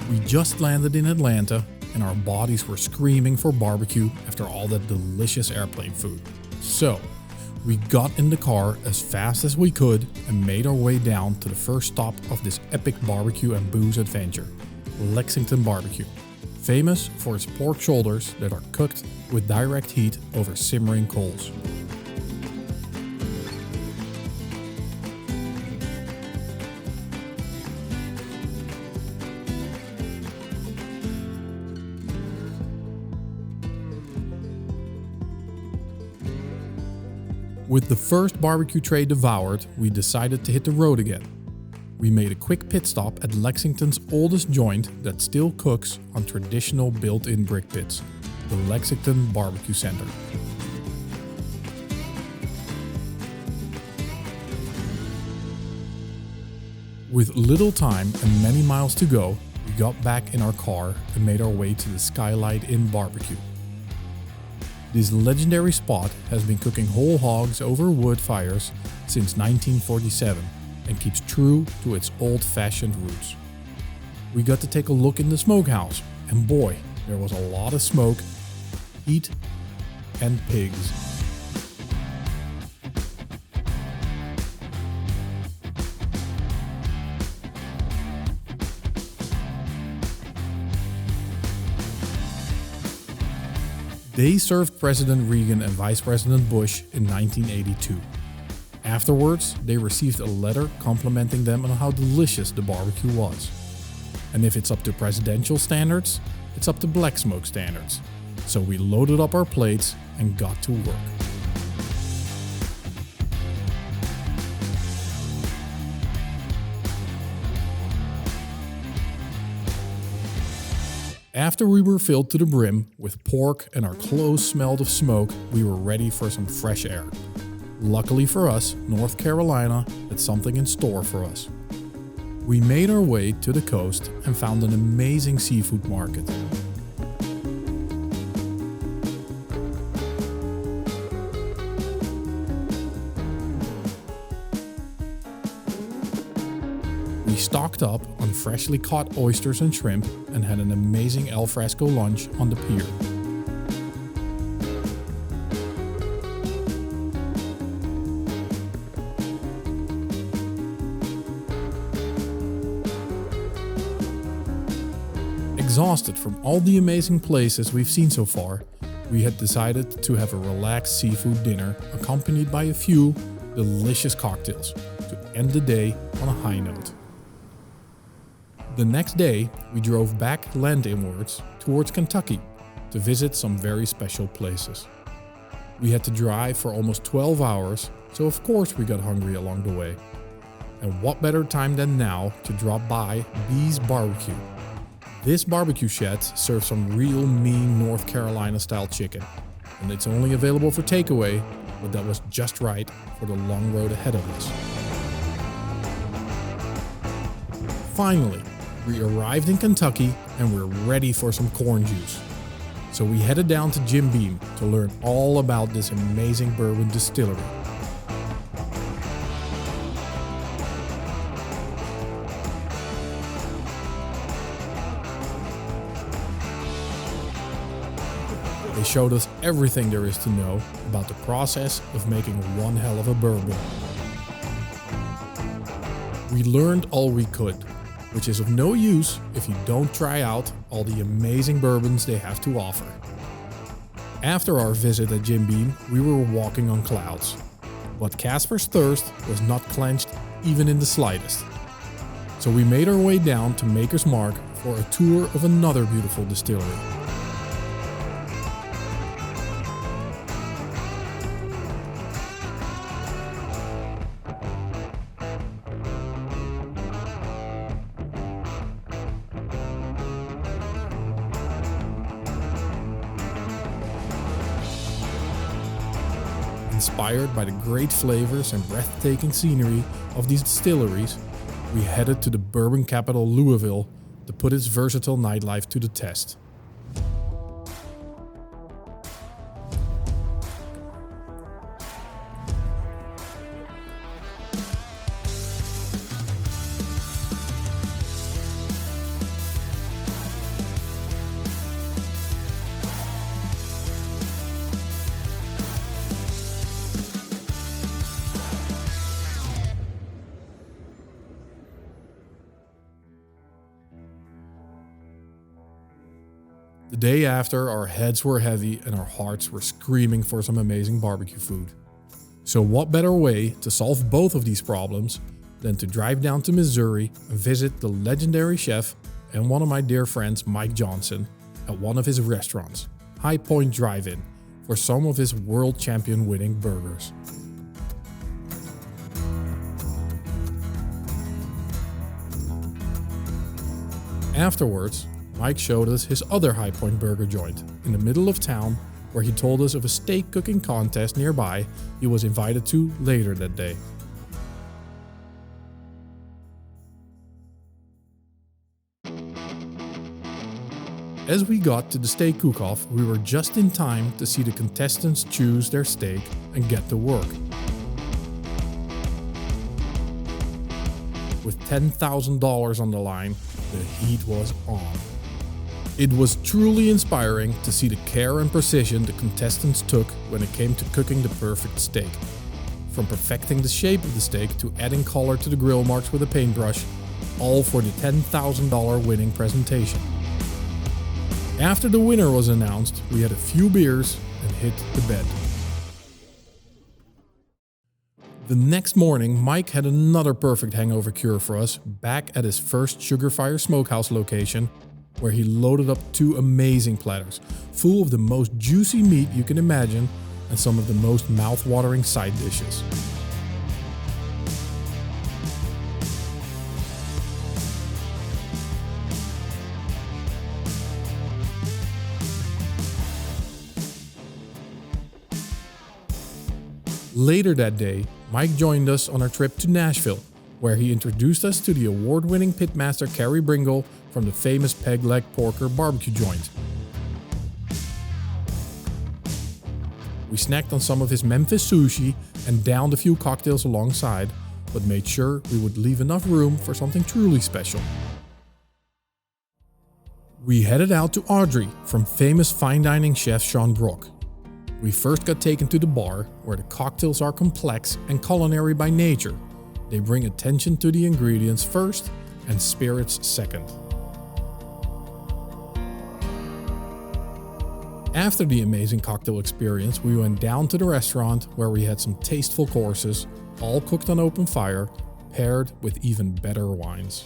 We just landed in Atlanta and our bodies were screaming for barbecue after all that delicious airplane food. So, we got in the car as fast as we could and made our way down to the first stop of this epic barbecue and booze adventure, Lexington Barbecue, famous for its pork shoulders that are cooked with direct heat over simmering coals. With the first barbecue tray devoured, we decided to hit the road again. We made a quick pit stop at Lexington's oldest joint that still cooks on traditional built-in brick pits, the Lexington Barbecue Center. With little time and many miles to go, we got back in our car and made our way to the SKYLIGHT Inn Barbecue. This legendary spot has been cooking whole hogs over wood fires since 1947 and keeps true to its old-fashioned roots. We got to take a look in the smokehouse, and boy, there was a lot of smoke, heat, and pigs. They served President Reagan and Vice President Bush in 1982. Afterwards, they received a letter complimenting them on how delicious the barbecue was. And if it's up to presidential standards, it's up to black smoke standards. So we loaded up our plates and got to work. After we were filled to the brim with pork and our clothes smelled of smoke, we were ready for some fresh air. Luckily for us, North Carolina had something in store for us. We made our way to the coast and found an amazing seafood market. We stocked up on freshly caught oysters and shrimp and had an amazing al fresco lunch on the pier. Exhausted from all the amazing places we've seen so far, we had decided to have a relaxed seafood dinner accompanied by a few delicious cocktails to end the day on a high note. The next day, we drove back landinwards towards Kentucky to visit some very special places. We had to drive for almost 12 hours, so of course we got hungry along the way. And what better time than now to drop by B's Barbecue. This barbecue shed serves some real mean North Carolina style chicken, and it's only available for takeaway, but that was just right for the long road ahead of us. Finally, we arrived in Kentucky and we're ready for some corn juice. So we headed down to Jim Beam to learn all about this amazing bourbon distillery. They showed us everything there is to know about the process of making one hell of a bourbon. We learned all we could, which is of no use if you don't try out all the amazing bourbons they have to offer. After our visit at Jim Beam, we were walking on clouds. But Casper's thirst was not quenched even in the slightest. So we made our way down to Maker's Mark for a tour of another beautiful distillery. Inspired by the great flavors and breathtaking scenery of these distilleries, we headed to the bourbon capital Louisville to put its versatile nightlife to the test. The day after, our heads were heavy and our hearts were screaming for some amazing barbecue food. So what better way to solve both of these problems than to drive down to Missouri and visit the legendary chef and one of my dear friends, Mike Johnson, at one of his restaurants, High Point Drive-In, for some of his world champion winning burgers. Afterwards, Mike showed us his other High Point burger joint in the middle of town, where he told us of a steak cooking contest nearby he was invited to later that day. As we got to the steak cook-off, we were just in time to see the contestants choose their steak and get to work. With $10,000 on the line, the heat was on. It was truly inspiring to see the care and precision the contestants took when it came to cooking the perfect steak. From perfecting the shape of the steak to adding color to the grill marks with a paintbrush, all for the $10,000 winning presentation. After the winner was announced, we had a few beers and hit the bed. The next morning, Mike had another perfect hangover cure for us back at his first SUGARFIRE smokehouse location, where he loaded up 2 amazing platters, full of the most juicy meat you can imagine and some of the most mouth-watering side dishes. Later that day, Mike joined us on our trip to Nashville, where he introduced us to the award-winning pitmaster Carrie Bringle from the famous Peg Leg Porker barbecue joint. We snacked on some of his Memphis sushi and downed a few cocktails alongside, but made sure we would leave enough room for something truly special. We headed out to Audrey from famous fine dining chef Sean Brock. We first got taken to the bar, where the cocktails are complex and culinary by nature. They bring attention to the ingredients first and spirits second. After the amazing cocktail experience, we went down to the restaurant, where we had some tasteful courses, all cooked on open fire, paired with even better wines.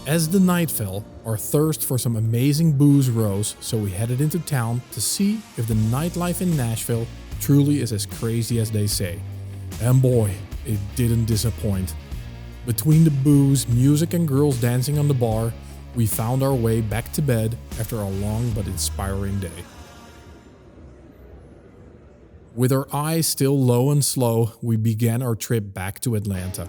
As the night fell, our thirst for some amazing booze rose, so we headed into town to see if the nightlife in Nashville truly is as crazy as they say. And boy, it didn't disappoint. Between the booze, music and girls dancing on the bar, we found our way back to bed after a long but inspiring day. With our eyes still low and slow, we began our trip back to Atlanta.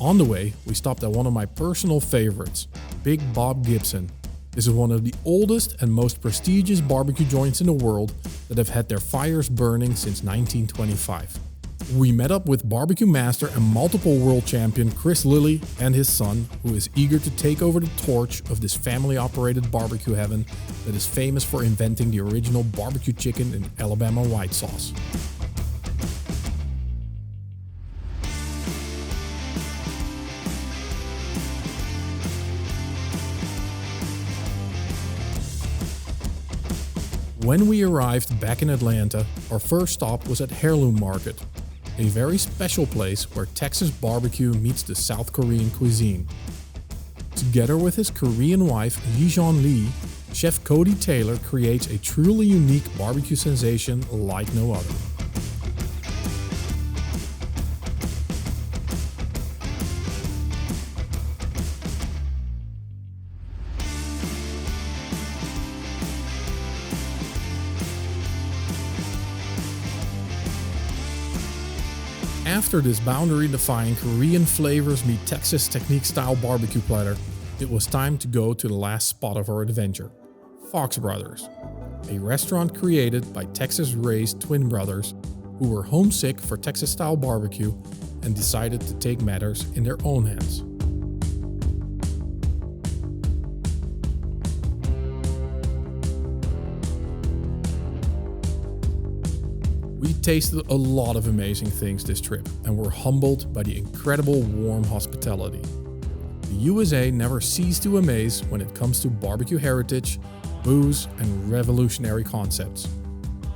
On the way, we stopped at one of my personal favorites, Big Bob GIBSON. This is one of the oldest and most prestigious barbecue joints in the world that have had their fires burning since 1925. We met up with barbecue master and multiple world champion Chris Lilly and his son, who is eager to take over the torch of this family-operated barbecue heaven that is famous for inventing the original barbecue chicken in Alabama white sauce. When we arrived back in Atlanta, our first stop was at HEIRLOOM Market, a very special place where Texas barbecue meets the South Korean cuisine. Together with his Korean wife, Yi-Jeon Lee, Chef Cody Taylor creates a truly unique barbecue sensation like no other. After this boundary-defying Korean flavors meet Texas technique-style barbecue platter, it was time to go to the last spot of our adventure, Fox Brothers, a restaurant created by Texas-raised twin brothers who were homesick for Texas-style barbecue and decided to take matters in their own hands. We tasted a lot of amazing things this trip and were humbled by the incredible warm hospitality. The USA never ceased to amaze when it comes to barbecue heritage, booze, and revolutionary concepts.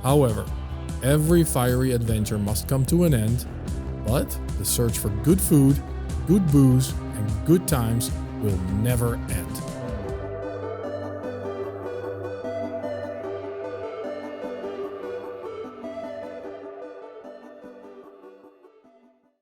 However, every fiery adventure must come to an end, but the search for good food, good booze, and good times will never end.